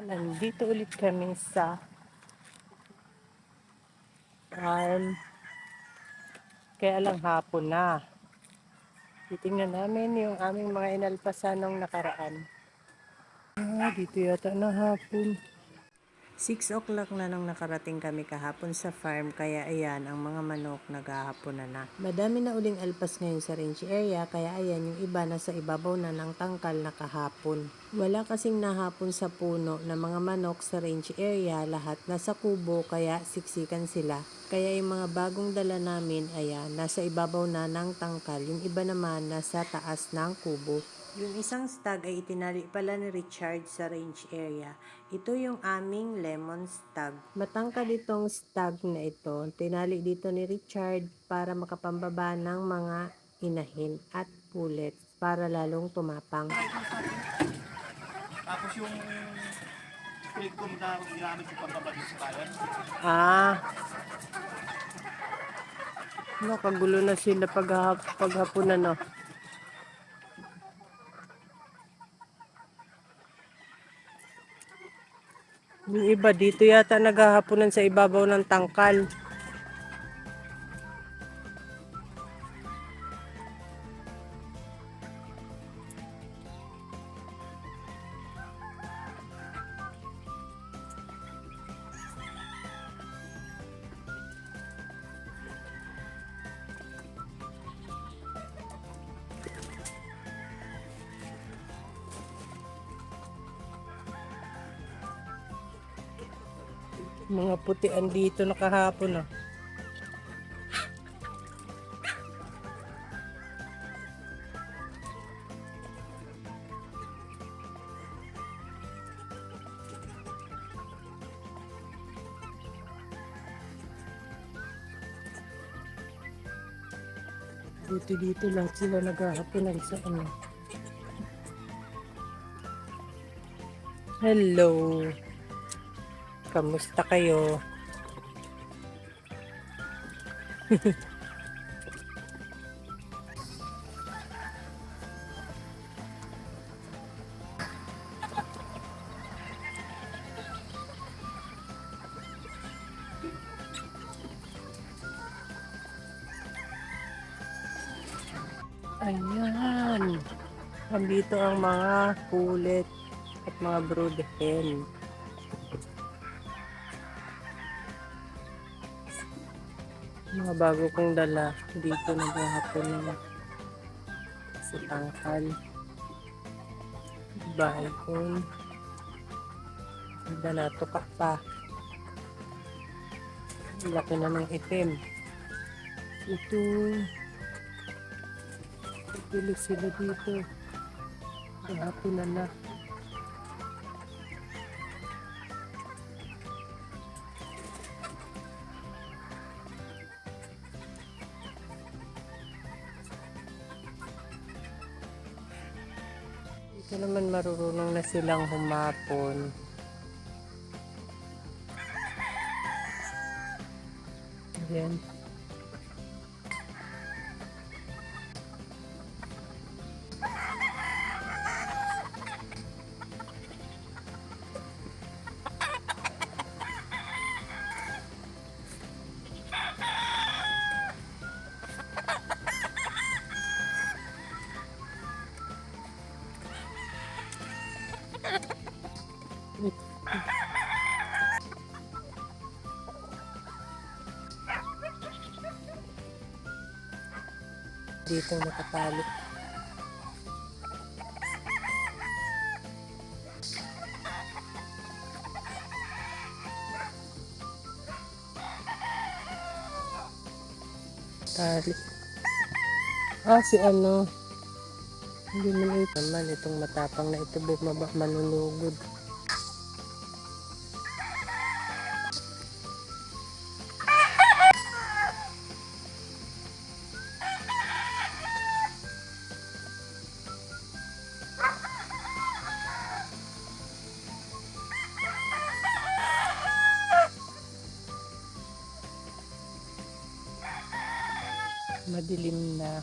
Nandito ulit kami sa farm. Kaya lang hapon na. Titingnan namin yung aming mga inalpasan nung nakaraan. Dito yata na hapon. 6 o'clock na nung nakarating kami kahapon sa farm, kaya ayan, ang mga manok naghahapon na. Madami na uling alpas ngayon sa range area, kaya ayan, yung iba nasa ibabaw na ng tangkal na kahapon. Wala kasing nahapon sa puno na mga manok sa range area, lahat nasa kubo, kaya siksikan sila. Kaya yung mga bagong dala namin, ayan, nasa ibabaw na ng tangkal, yung iba naman nasa taas ng kubo. Yung isang stag ay itinali pala ni Richard sa range area. Ito yung aming lemon stag. Matangkad itong stag na ito. Tinali dito ni Richard para makapambaba ng mga inahin at pullets para lalong tumapang. Tapos yung split ko na ginamit sa pagbabalis sa bayan. Nakagulo na sila paghapunan, no? Yung iba dito yata naghahaponan sa ibabaw ng tangkal. Mga putian dito nakahapon, no? Dito lahat sila naghahaponan sa ano. Hello. Kamusta kayo? Ayan. Nandito ang mga pullet at mga brood hen. Mga bago kong dala dito naghahapon na sa tangkal. Baikon. Dala tukak pa. Laki na ng itim. Ito. Pili sila dito. Kahapon na. Ito naman marurunong na silang humapon. Ayan. Dito nakatali. Tali. Si ano. Hindi mo ito naman itong matapang na ito bumaba manunugod. Madilim na.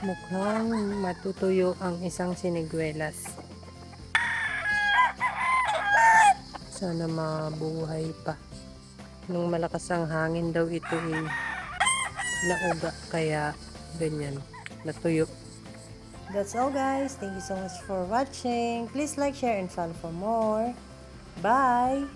Mukhang matutuyo ang isang siniguelas. Sana mabuhay pa. Nung malakas ang hangin daw ito nauga, kaya ganyan, natuyo. That's all guys. Thank you so much for watching. Please like, share, and follow for more. Bye!